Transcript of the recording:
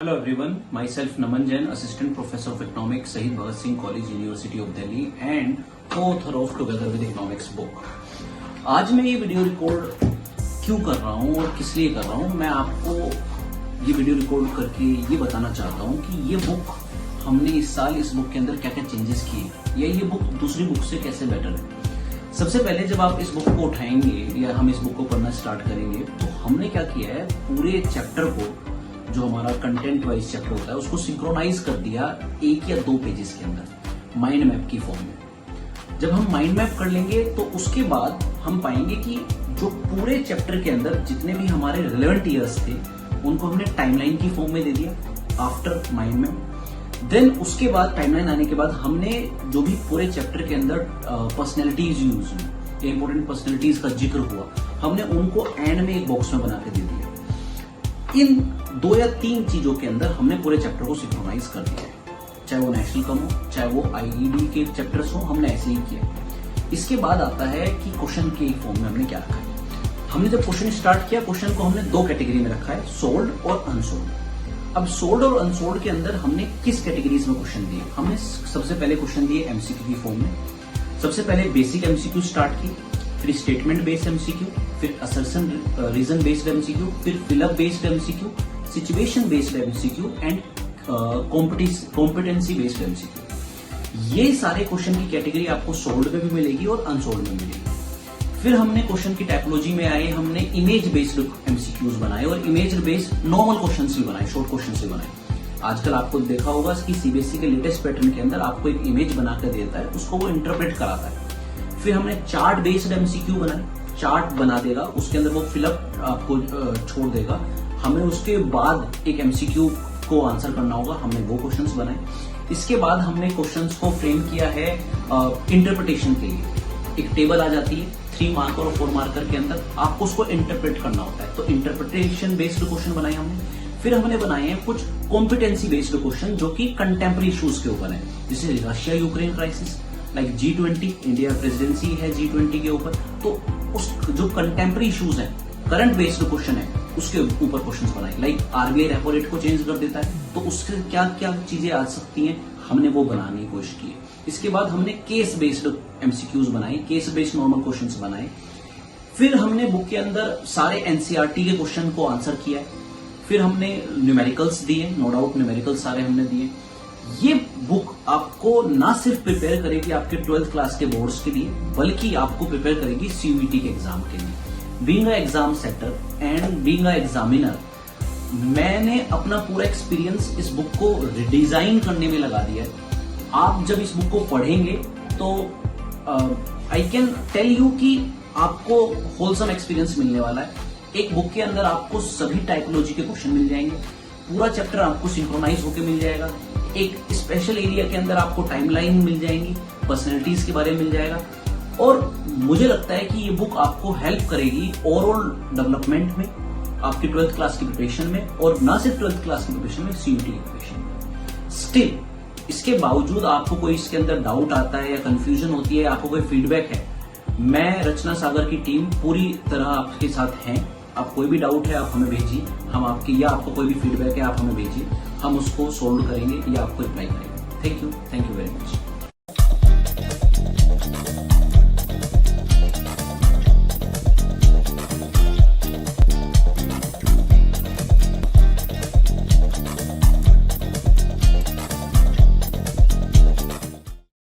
Hello everyone, myself Naman Jain, Assistant Professor of Economics, Shahid Bhagat Singh College, University of Delhi and co-author of Together with Economics book. आज मैं ये video record क्यों कर रहा हूँ और किस लिए कर रहा हूँ, मैं आपको ये वीडियो रिकॉर्ड करके ये बताना चाहता हूँ कि ये बुक हमने इस साल इस बुक के अंदर क्या क्या चेंजेस किए या ये बुक दूसरी बुक से कैसे बेटर है। सबसे पहले जब आप इस बुक को उठाएंगे या हम इस बुक को पढ़ना स्टार्ट करेंगे तो हमने क्या किया है, पूरे चैप्टर को जो हमारा कंटेंट वाइज चैप्टर होता है उसको सिंक्रोनाइज कर दिया एक या दो पेजेस के अंदर माइंड मैप की फॉर्म में। जब हम माइंड मैप कर लेंगे तो उसके बाद हम पाएंगे कि जो पूरे चैप्टर के अंदर जितने भी हमारे रिलेवेंट ईयर्स थे उनको हमने टाइमलाइन की फॉर्म में दे दिया आफ्टर माइंड मैप। देन उसके बाद टाइमलाइन आने के बाद हमने जो भी पूरे चैप्टर के अंदर पर्सनैलिटीज यूज हुई, इंपॉर्टेंट पर्सनैलिटीज का जिक्र हुआ, हमने उनको एंड में एक बॉक्स में बना के दे दिया। इन 2 या 3 चीजों के अंदर हमने पूरे चैप्टर को सिंक्रोनाइज कर दिया है, चाहे वो नेशनल कम हो चाहे वो आईईडी के चैप्टर्स हो, हमने ऐसे ही किया। इसके बाद आता है कि क्वेश्चन के फॉर्म में हमने क्या रखा है। हमने जब क्वेश्चन स्टार्ट किया, क्वेश्चन को हमने 2 कैटेगरी में रखा है, सोल्ड और अनसोल्ड। अब सोल्ड और अनसोल्ड के अंदर हमने किस कैटेगरीज में क्वेश्चन दिए, हमने सबसे पहले क्वेश्चन दिए एमसीक्यू की फॉर्म में। सबसे पहले बेसिक एमसीक्यू स्टार्ट की, फिर स्टेटमेंट बेस्ड एमसीक्यू, फिर असर्शन रीजन बेस्ड एमसीक्यू, फिर fill up based MCQ, situation based MCQ and competency based MCQ. ये सारे क्वेश्चन की कैटेगरी आपको सोल्ड में भी मिलेगी और अनसोल्ड में मिलेगी। फिर हमने क्वेश्चन की टाइपोलॉजी में आए, हमने इमेज बेस्ड एमसीक्यूज बनाए और इमेज बेस्ड नॉर्मल क्वेश्चंस भी बनाए, शॉर्ट क्वेश्चंस भी बनाए। आजकल आपको देखा होगा कि सीबीएसई के लेटेस्ट पैटर्न के अंदर आपको एक इमेज बना कर देता है, उसको वो इंटरप्रेट कराता है। फिर हमने चार्ट बेस्ड एमसीक्यू बनाए, चार्ट बना देगा, उसके अंदर वो फिलअप आपको छोड़ देगा, हमें उसके बाद एक एमसीक्यू को आंसर करना होगा, हमने वो क्वेश्चंस बनाए। इसके बाद हमने क्वेश्चंस को फ्रेम किया है इंटरप्रिटेशन के लिए। एक टेबल आ जाती है 3 मार्कर और 4 मार्कर के अंदर, आपको उसको इंटरप्रेट करना होता है, तो इंटरप्रिटेशन बेस्ड क्वेश्चन बनाए हमने। फिर हमने बनाए हैं कुछ कॉम्पिटेंसी बेस्ड क्वेश्चन जो कि कंटेम्प्रेरी इश्यूज के ऊपर है, जैसे Russia Ukraine crisis, like G20, India presidency है G20 के ऊपर, तो उस जो कंटेम्प्रेरी इश्यूज हैं, करंट बेस्ड क्वेश्चन है, उसके ऊपर क्वेश्चंस बनाए। लाइक आरबीआई रेपो रेट को चेंज कर देता है तो उससे क्या क्या चीजें आ सकती हैं, हमने वो बनाने की कोशिश की। इसके बाद हमने केस बेस्ड एमसीक्यूज बनाए, केस बेस्ड नॉर्मल क्वेश्चंस बनाए। फिर हमने बुक के अंदर सारे एनसीईआरटी के क्वेश्चन को आंसर किया। फिर हमने न्यूमेरिकल्स दिए, नो डाउट न्यूमेरिकल्स सारे हमने दिए। ये बुक आपको ना सिर्फ प्रिपेयर करेगी आपके 12th क्लास के बोर्ड्स के लिए, बल्कि आपको प्रिपेयर करेगी सीयूईटी के एग्जाम के लिए। Being a exam setter and being a examiner, मैंने अपना पूरा एक्सपीरियंस इस बुक को रिडिजाइन करने में लगा दिया है। आप जब इस बुक को पढ़ेंगे तो आई कैन टेल यू कि आपको होलसम एक्सपीरियंस मिलने वाला है। एक बुक के अंदर आपको सभी टाइपोलॉजी के क्वेश्चन मिल जाएंगे, पूरा चैप्टर आपको सिंक्रोनाइज होकर मिल जाएगा। एक स्पेशल एरिया के अंदर आपको टाइमलाइन मिल जाएंगी, पर्सनैलिटीज के बारे में मिल जाएगा, और मुझे लगता है कि ये बुक आपको हेल्प करेगी ओवरऑल डेवलपमेंट में, आपकी 12th क्लास की प्रिपरेशन में, और ना सिर्फ 12th क्लास की प्रिपरेशन में, सीयूईटी की प्रिपरेशन में। स्टिल इसके बावजूद आपको कोई इसके अंदर डाउट आता है या कंफ्यूजन होती है, आपको कोई फीडबैक है, मैं रचना सागर की टीम पूरी तरह आपके साथ हैं। आप कोई भी डाउट है आप हमें भेजिए, हम आपके, या आपको कोई भी फीडबैक है आप हमें भेजिए, हम उसको सोल्व करेंगे या आपको रिप्लाई करेंगे। Thank you very much.